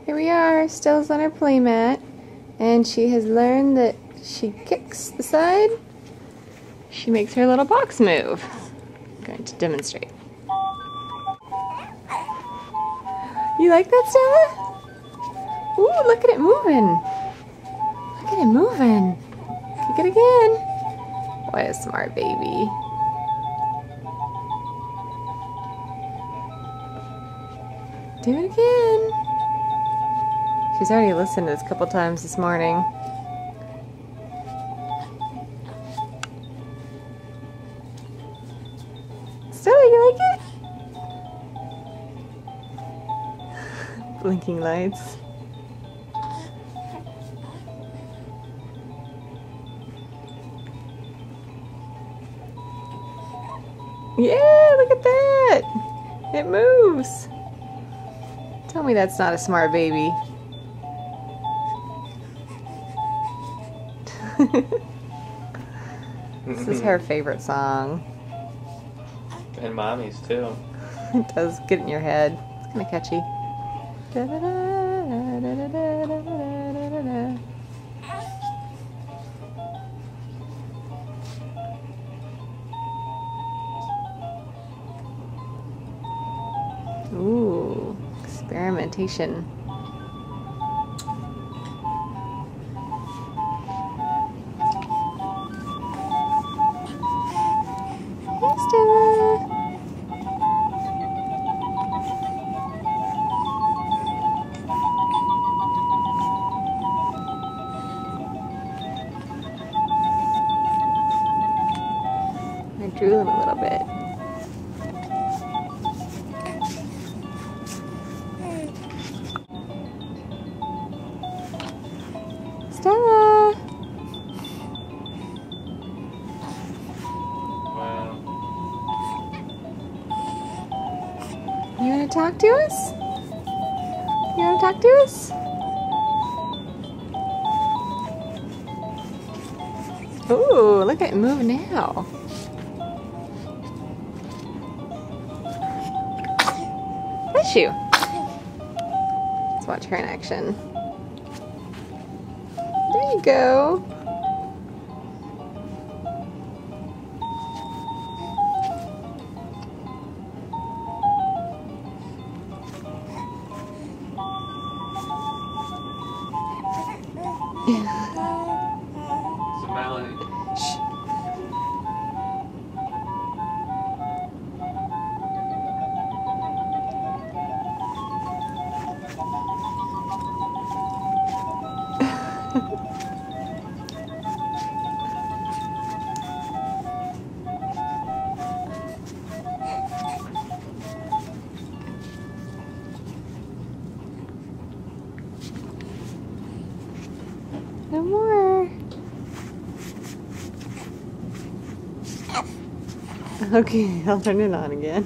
Here we are, Stella's on her playmat, and she has learned that she kicks the side, she makes her little box move. I'm going to demonstrate. You like that, Stella? Ooh, look at it moving. Look at it moving. Kick it again. What a smart baby. Do it again. She's already listened to this a couple times this morning. Stella, you like it? Blinking lights. Yeah, look at that! It moves! Tell me that's not a smart baby. This is her favorite song. And Mommy's too. It does get in your head. It's kind of catchy. Ooh, experimentation. Hey, Stella. I drew him a little bit. Stella! Wow. You want to talk to us? You want to talk to us? Ooh, look at it move now. Bless you. Let's watch her in action. There you go. So Melanie. Shh. No more. Okay, I'll turn it on again.